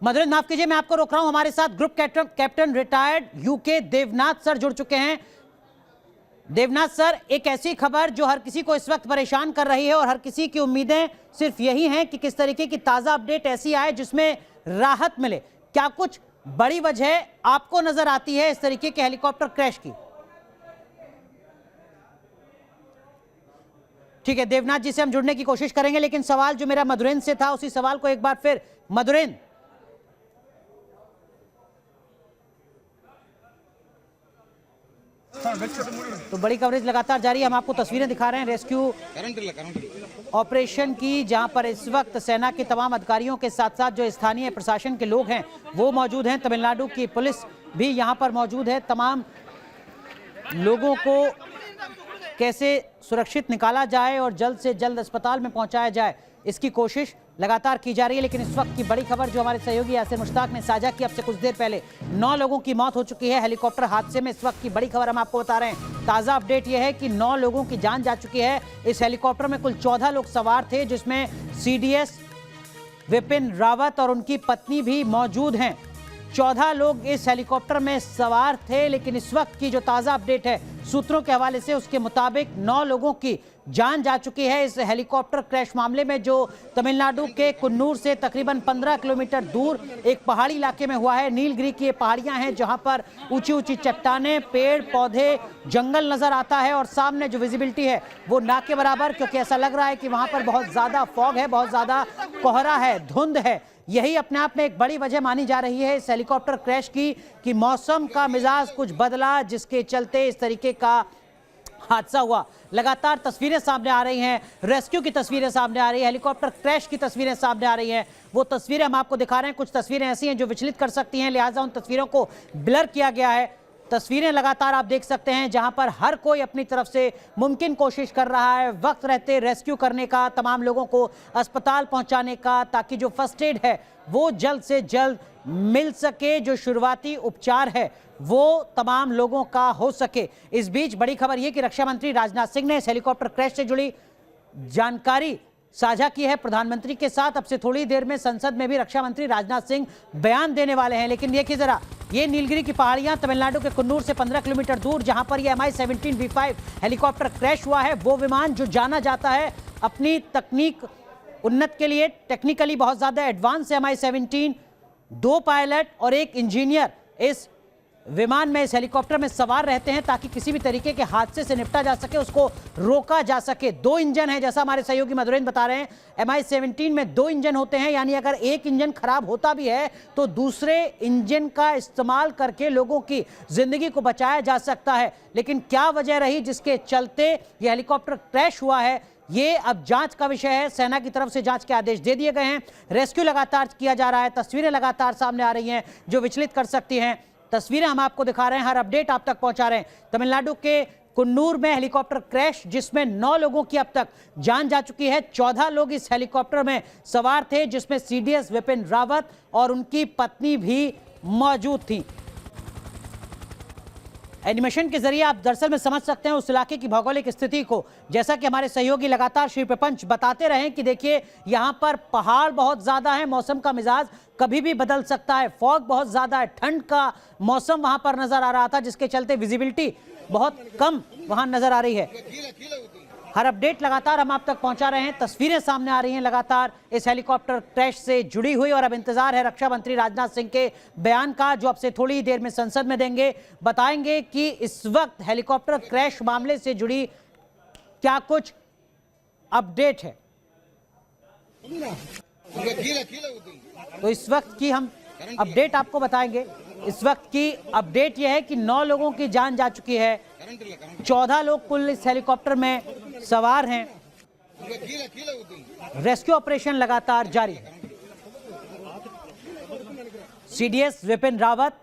मधुरेंद्र, माफ कीजिए, मैं आपको रोक रहा हूं। हमारे साथ group captain retired U K Devnath sir जुड़ चुके हैं। देवनाथ सर, एक ऐसी खबर जो हर किसी को इस वक्त परेशान कर रही है और हर किसी की उम्मीदें सिर्फ यही हैं कि किस तरीके की ताजा अपडेट ऐसी आए जिसमें राहत मिले। क्या कुछ बड़ी वजह आपको नजर आती है इस तरीके के हेलीकॉप्टर क्रैश की? ठीक है, देवनाथ जी से हम जुड़ने की कोशिश करेंगे, लेकिन सवाल जो मेरा मधुरेंद्र से था उसी सवाल को एक बार फिर मधुरेंद्र। तो बड़ी कवरेज लगातार जारी है। हम आपको तस्वीरें दिखा रहे हैं रेस्क्यू ऑपरेशन की, जहां पर इस वक्त सेना के तमाम अधिकारियों के साथ साथ जो स्थानीय प्रशासन के लोग हैं वो मौजूद हैं। तमिलनाडु की पुलिस भी यहां पर मौजूद है। तमाम लोगों को कैसे सुरक्षित निकाला जाए और जल्द से जल्द अस्पताल में पहुंचाया जाए, इसकी कोशिश लगातार की जा रही है। लेकिन इस वक्त की बड़ी खबर जो हमारे सहयोगी यासिर मुश्ताक ने साझा की अब से कुछ देर पहले, 9 लोगों की मौत हो चुकी है हेलीकॉप्टर हादसे में। इस वक्त की बड़ी खबर हम आपको बता रहे हैं। ताज़ा अपडेट यह है कि 9 लोगों की जान जा चुकी है। इस हेलीकॉप्टर में कुल 14 लोग सवार थे, जिसमें CDS विपिन रावत और उनकी पत्नी भी मौजूद हैं। 14 लोग इस हेलीकॉप्टर में सवार थे, लेकिन इस वक्त की जो ताज़ा अपडेट है सूत्रों के हवाले से, उसके मुताबिक 9 लोगों की जान जा चुकी है इस हेलीकॉप्टर क्रैश मामले में, जो तमिलनाडु के कुन्नूर से तकरीबन 15 किलोमीटर दूर एक पहाड़ी इलाके में हुआ है। नीलगिरी की ये पहाड़ियां हैं जहां पर ऊंची ऊंची चट्टानें, पेड़ पौधे, जंगल नजर आता है और सामने जो विजिबिलिटी है वो ना के बराबर, क्योंकि ऐसा लग रहा है कि वहां पर बहुत ज्यादा फॉग है, बहुत ज्यादा कोहरा है, धुंध है। यही अपने आप में एक बड़ी वजह मानी जा रही है इस हेलीकॉप्टर क्रैश की, कि मौसम का मिजाज कुछ बदला, जिसके चलते इस तरीके का हादसा हुआ। लगातार तस्वीरें सामने आ रही हैं, रेस्क्यू की तस्वीरें सामने आ रही है, हेलीकॉप्टर क्रैश की तस्वीरें सामने आ रही हैं। वो तस्वीरें हम आपको दिखा रहे हैं। कुछ तस्वीरें ऐसी हैं जो विचलित कर सकती हैं, लिहाजा उन तस्वीरों को ब्लर किया गया है। तस्वीरें लगातार आप देख सकते हैं जहां पर हर कोई अपनी तरफ से मुमकिन कोशिश कर रहा है वक्त रहते रेस्क्यू करने का, तमाम लोगों को अस्पताल पहुंचाने का, ताकि जो फर्स्ट एड है वो जल्द से जल्द मिल सके, जो शुरुआती उपचार है वो तमाम लोगों का हो सके। इस बीच बड़ी खबर यह कि रक्षा मंत्री राजनाथ सिंह ने इस हेलीकॉप्टर क्रैश से जुड़ी जानकारी साझा की है प्रधानमंत्री के साथ। अब से थोड़ी देर में संसद में भी रक्षा मंत्री राजनाथ सिंह बयान देने वाले हैं। लेकिन देखिए जरा, ये नीलगिरी की पहाड़ियां तमिलनाडु के कुन्नूर से 15 किलोमीटर दूर, जहां पर ये MI-17 V5 हेलीकॉप्टर क्रैश हुआ है। वो विमान जो जाना जाता है अपनी तकनीक उन्नत के लिए, टेक्निकली बहुत ज्यादा एडवांस है MI-17। 2 पायलट और 1 इंजीनियर इस विमान में, इस हेलीकॉप्टर में सवार रहते हैं ताकि किसी भी तरीके के हादसे से निपटा जा सके, उसको रोका जा सके। 2 इंजन है, जैसा हमारे सहयोगी मधुरेंद्र बता रहे हैं। MI-17 में 2 इंजन होते हैं, यानी अगर एक इंजन खराब होता भी है तो दूसरे इंजन का इस्तेमाल करके लोगों की जिंदगी को बचाया जा सकता है। लेकिन क्या वजह रही जिसके चलते यह हेलीकॉप्टर क्रैश हुआ है, ये अब जांच का विषय है। सेना की तरफ से जांच के आदेश दे दिए गए हैं, रेस्क्यू लगातार किया जा रहा है। तस्वीरें लगातार सामने आ रही हैं जो विचलित कर सकती हैं। तस्वीरें हम आपको दिखा रहे हैं, हर अपडेट आप तक पहुंचा रहे हैं। तमिलनाडु के कुन्नूर में हेलीकॉप्टर क्रैश, जिसमें 9 लोगों की अब तक जान जा चुकी है। 14 लोग इस हेलीकॉप्टर में सवार थे, जिसमें CDS विपिन रावत और उनकी पत्नी भी मौजूद थी। एनिमेशन के जरिए आप दरअसल में समझ सकते हैं उस इलाके की भौगोलिक स्थिति को। जैसा कि हमारे सहयोगी लगातार श्री प्रपंच बताते रहे कि देखिए यहां पर पहाड़ बहुत ज्यादा है, मौसम का मिजाज कभी भी बदल सकता है, फॉग बहुत ज्यादा है, ठंड का मौसम वहां पर नजर आ रहा था, जिसके चलते विजिबिलिटी बहुत कम वहां नजर आ रही है। हर अपडेट लगातार हम आप तक पहुंचा रहे हैं, तस्वीरें सामने आ रही हैं लगातार इस हेलीकॉप्टर क्रैश से जुड़ी हुई, और अब इंतजार है रक्षा मंत्री राजनाथ सिंह के बयान का, जो अब से थोड़ी देर में संसद में देंगे। बताएंगे कि इस वक्त हेलीकॉप्टर क्रैश मामले से जुड़ी क्या कुछ अपडेट है। तो इस वक्त की हम अपडेट आपको बताएंगे। इस वक्त की अपडेट यह है कि 9 लोगों की जान जा चुकी है, 14 लोग कुल इस हेलीकॉप्टर में सवार हैं। रेस्क्यू ऑपरेशन लगातार जारी है। CDS विपिन रावत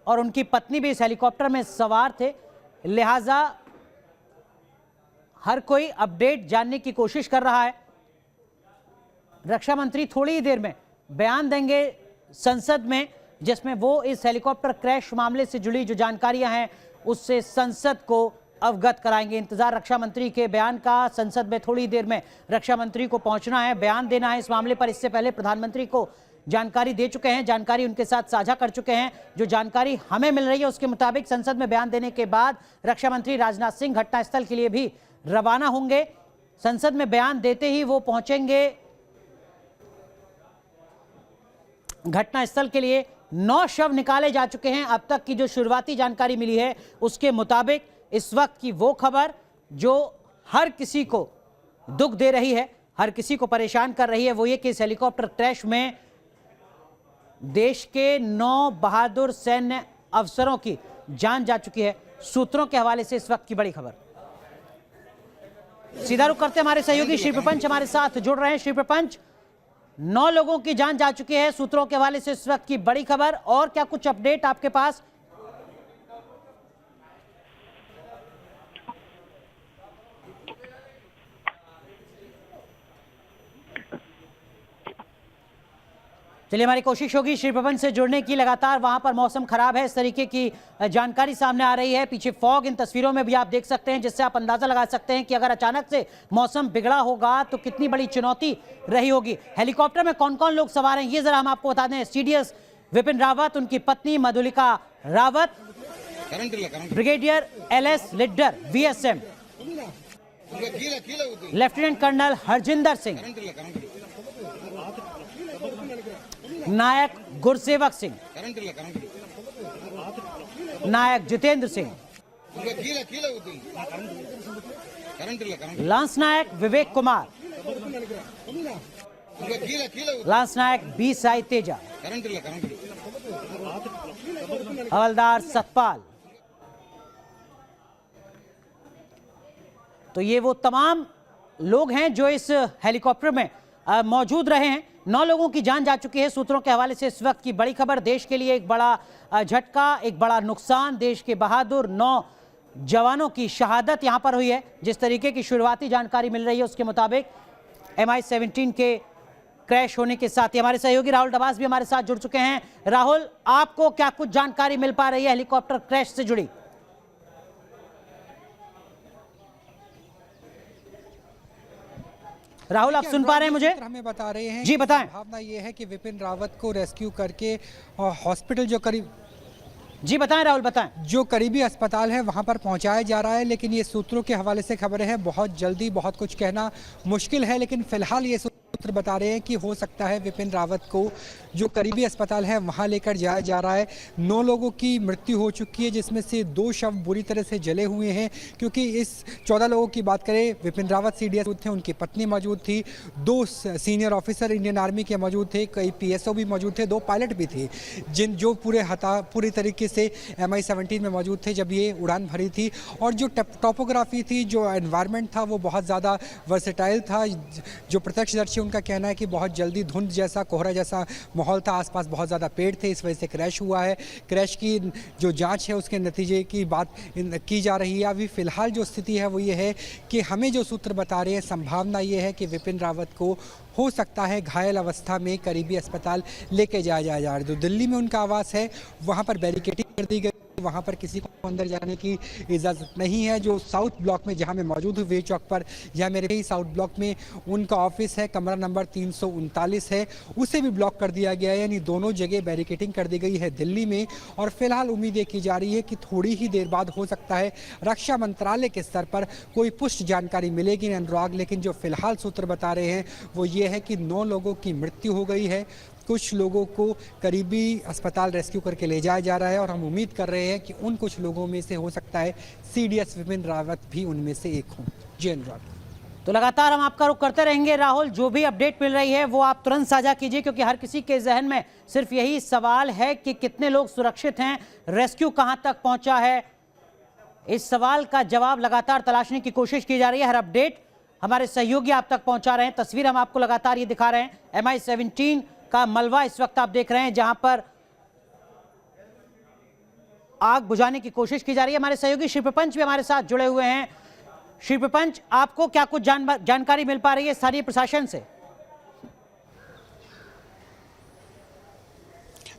और उनकी पत्नी भी इस हेलीकॉप्टर में सवार थे, लिहाजा हर कोई अपडेट जानने की कोशिश कर रहा है। रक्षा मंत्री थोड़ी ही देर में बयान देंगे संसद में, जिसमें वो इस हेलीकॉप्टर क्रैश मामले से जुड़ी जो जानकारियां हैं उससे संसद को अवगत कराएंगे। इंतजार रक्षा मंत्री के बयान का, संसद में थोड़ी देर में रक्षा मंत्री को पहुंचना है, बयान देना है इस मामले पर। इससे पहले प्रधानमंत्री को जानकारी दे चुके हैं, जानकारी उनके साथ साझा कर चुके हैं। जो जानकारी हमें मिल रही है उसके मुताबिक संसद में बयान देने के बाद रक्षा मंत्री राजनाथ सिंह घटनास्थल के लिए भी रवाना होंगे। संसद में बयान देते ही वो पहुंचेंगे घटनास्थल के लिए। 9 शव निकाले जा चुके हैं। अब तक की जो शुरुआती जानकारी मिली है उसके मुताबिक इस वक्त की वो खबर जो हर किसी को दुख दे रही है, हर किसी को परेशान कर रही है, वो ये कि इस हेलीकॉप्टर क्रैश में देश के 9 बहादुर सैन्य अफसरों की जान जा चुकी है। सूत्रों के हवाले से इस वक्त की बड़ी खबर। सीधा रुख करते हमारे सहयोगी श्री प्रपंच हमारे साथ जुड़ रहे हैं। श्री प्रपंच, 9 लोगों की जान जा चुकी है, सूत्रों के हवाले से इस वक्त की बड़ी खबर, और क्या कुछ अपडेट आपके पास? चलिए, हमारी कोशिश होगी श्री प्रपंच से जुड़ने की। लगातार वहां पर मौसम खराब है, इस तरीके की जानकारी सामने आ रही है। पीछे फॉग इन तस्वीरों में भी आप देख सकते हैं, जिससे आप अंदाजा लगा सकते हैं कि अगर अचानक से मौसम बिगड़ा होगा तो कितनी बड़ी चुनौती रही होगी। हेलीकॉप्टर में कौन कौन लोग सवार हैं ये जरा हम आपको बता दें। सीडीएस विपिन रावत, उनकी पत्नी Madhulika Rawat, brigadier LS Lidder VSM, lieutenant colonel Harjinder Singh, Naik Gursewak Singh, Naik Jitender Singh, lance Naik Vivek Kumar, lance Naik B Sai Teja, Havildar Satpal. तो ये वो तमाम लोग हैं जो इस हेलीकॉप्टर में मौजूद रहे हैं। 9 लोगों की जान जा चुकी है। सूत्रों के हवाले से इस वक्त की बड़ी खबर। देश के लिए एक बड़ा झटका, एक बड़ा नुकसान। देश के बहादुर 9 जवानों की शहादत यहां पर हुई है। जिस तरीके की शुरुआती जानकारी मिल रही है उसके मुताबिक MI-17 के क्रैश होने के साथ ही हमारे सहयोगी राहुल डबास भी हमारे साथ जुड़ चुके हैं। राहुल, आपको क्या कुछ जानकारी मिल पा रही है हेलीकॉप्टर क्रैश से जुड़ी? राहुल, आप सुन पा रहे हैं मुझे? हमें बता रहे हैं जी बताएं। भावना ये है कि विपिन रावत को रेस्क्यू करके हॉस्पिटल जो करीब जी बताएं राहुल, बताएं। जो करीबी अस्पताल है वहां पर पहुंचाया जा रहा है, लेकिन ये सूत्रों के हवाले से खबर है। बहुत जल्दी बहुत कुछ कहना मुश्किल है, लेकिन फिलहाल ये सूत्र बता रहे हैं कि हो सकता है विपिन रावत को जो करीबी अस्पताल है वहां लेकर जाया जा रहा है। 9 लोगों की मृत्यु हो चुकी है, जिसमें से 2 शव बुरी तरह से जले हुए हैं। क्योंकि इस 14 लोगों की बात करें, विपिन रावत CDS थे, उनकी पत्नी मौजूद थी, 2 सीनियर ऑफिसर इंडियन आर्मी के मौजूद थे, कई PSO भी मौजूद थे, 2 पायलट भी थे, जो पूरी तरीके से MI-17 में मौजूद थे जब ये उड़ान भरी थी। और जो टॉपोग्राफी थी, जो एनवायरनमेंट था, वो बहुत ज़्यादा वर्सेटाइल था। जो प्रत्यक्षदर्शी उनका कहना है कि बहुत जल्दी धुंध जैसा, कोहरा जैसा माहौल था, आसपास बहुत ज़्यादा पेड़ थे, इस वजह से क्रैश हुआ है। क्रैश की जो जांच है उसके नतीजे की बात की जा रही है। अभी फ़िलहाल जो स्थिति है वो ये है कि हमें जो सूत्र बता रहे हैं, संभावना ये है कि विपिन रावत को हो सकता है घायल अवस्था में करीबी अस्पताल लेके जाया जा रहा है। जो दिल्ली में उनका आवास है वहाँ पर बैरिकेडिंग कर दी गई, वहाँ पर किसी को अंदर जाने की इजाज़त नहीं है। जो साउथ ब्लॉक में जहाँ मैं मौजूद हूँ, वे चौक पर, यहाँ मेरे ही साउथ ब्लॉक में उनका ऑफिस है, कमरा नंबर 339 है, उसे भी ब्लॉक कर दिया गया है। यानी दोनों जगह बैरिकेडिंग कर दी गई है दिल्ली में। और फिलहाल उम्मीद ये की जा रही है कि थोड़ी ही देर बाद हो सकता है रक्षा मंत्रालय के स्तर पर कोई पुष्ट जानकारी मिलेगी अनुराग। लेकिन जो फिलहाल सूत्र बता रहे हैं वो ये है कि 9 लोगों की मृत्यु हो गई है, कुछ लोगों को करीबी अस्पताल रेस्क्यू करके ले जाया जा रहा है। और हम उम्मीद कर रहे हैं कि उन कुछ लोगों में से हो सकता है CDS विपिन रावत भी उनमें से एक हों। जी अनुराग। तो लगातार हम आपका रुख करते रहेंगे राहुल। जो भी अपडेट मिल रही है वो आप तुरंत साझा कीजिए, क्योंकि हर किसी के जहन में सिर्फ यही सवाल है कि कितने लोग सुरक्षित हैं, रेस्क्यू कहां तक पहुंचा है। इस सवाल का जवाब लगातार तलाशने की कोशिश की जा रही है। हर अपडेट हमारे सहयोगी आप तक पहुंचा रहे हैं। तस्वीर हम आपको लगातार ये दिखा रहे हैं। MI-17 का मलबा इस वक्त आप देख रहे हैं, जहां पर आग बुझाने की कोशिश की जा रही है। हमारे सहयोगी श्री प्रपंच भी हमारे साथ जुड़े हुए हैं। श्री प्रपंच, आपको क्या कुछ जानकारी मिल पा रही है स्थानीय प्रशासन से?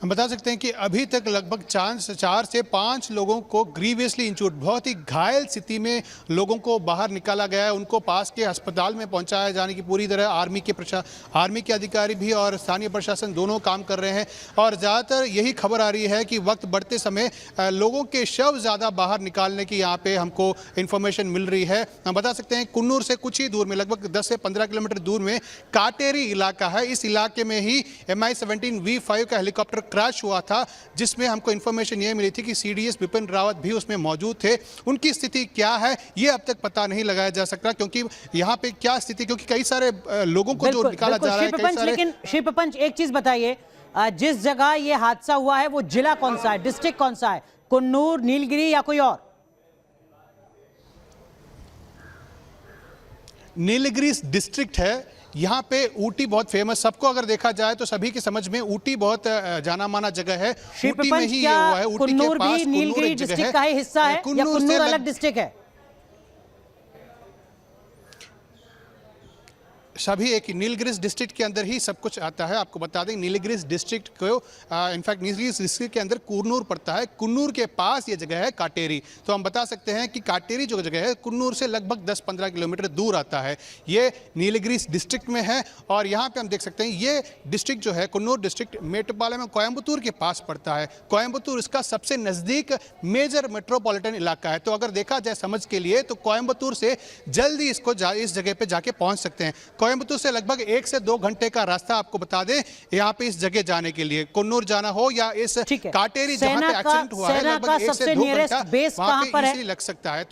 हम बता सकते हैं कि अभी तक लगभग 4 से 5 लोगों को ग्रीवियसली इंजर्ड, बहुत ही घायल स्थिति में लोगों को बाहर निकाला गया है। उनको पास के अस्पताल में पहुंचाया जाने की पूरी तरह आर्मी के अधिकारी भी और स्थानीय प्रशासन दोनों काम कर रहे हैं। और ज़्यादातर यही खबर आ रही है कि वक्त बढ़ते समय लोगों के शव ज़्यादा बाहर निकालने की यहाँ पे हमको इन्फॉर्मेशन मिल रही है। हम बता सकते हैं कुन्नूर से कुछ ही दूर में, लगभग 10 से 15 किलोमीटर दूर में काटेरी इलाका है। इस इलाके में ही MI-17 V5 का हेलीकॉप्टर क्रैश हुआ था, जिसमें हमको इन्फॉर्मेशन ये मिली थी कि CDS बिपिन रावत भी उसमें मौजूद थे। उनकी स्थिति क्या है ये अब तक पता नहीं लगाया जा सकता, क्योंकि यहाँ पे क्या स्थिति, क्योंकि कई सारे लोगों को जो निकाला जा रहा है, कई सारे। लेकिन श्री प्रपंच एक चीज बताइए, जिस जगह ये हादसा हुआ है वो जिला कौन सा है, डिस्ट्रिक्ट कौन सा है, कुन्नूर, नीलगिरी या कोई और? नीलगिरी डिस्ट्रिक्ट है। यहाँ पे ऊटी बहुत फेमस, सबको अगर देखा जाए तो सभी की समझ में ऊटी बहुत जाना माना जगह है। ऊटी में ही ये हुआ है। ऊटी के पास नीलगिरी डिस्ट्रिक्ट का ही हिस्सा है या कुन्नूर अलग डिस्ट्रिक्ट है? सभी एक ही नीलगिरी डिस्ट्रिक्ट के अंदर ही सब कुछ आता है। आपको बता दें नीलगिरी डिस्ट्रिक्ट को इनफैक्ट नीलगिरी डिस्ट्रिक्ट के अंदर कुन्नूर पड़ता है। कुन्नूर के पास ये जगह है काटेरी। तो हम बता सकते हैं कि काटेरी जो जगह है कुन्नूर से लगभग 10-15 किलोमीटर दूर आता है। ये नीलगिरी डिस्ट्रिक्ट में है। और यहाँ पे हम देख सकते हैं ये डिस्ट्रिक्ट जो है कुन्नूर डिस्ट्रिक्ट मेट्रोपॉलिटन कोयम्बटूर के पास पड़ता है। कोयम्बटूर इसका सबसे नज़दीक मेजर मेट्रोपॉलिटन इलाका है। तो अगर देखा जाए समझ के लिए तो कोयम्बटूर से जल्दी इसको इस जगह पे जाके पहुंच सकते हैं। कोयम्बटूर से लगभग 1 से 2 घंटे का रास्ता आपको बता दें यहाँ पे इस जगह जाने के लिए, कुन्नूर जाना हो या इस काटेरी जहाँ पे एक्सीडेंट हुआ है, लगभग 1 से 2 घंटा वहाँ पे इजीली लग सकता है। तो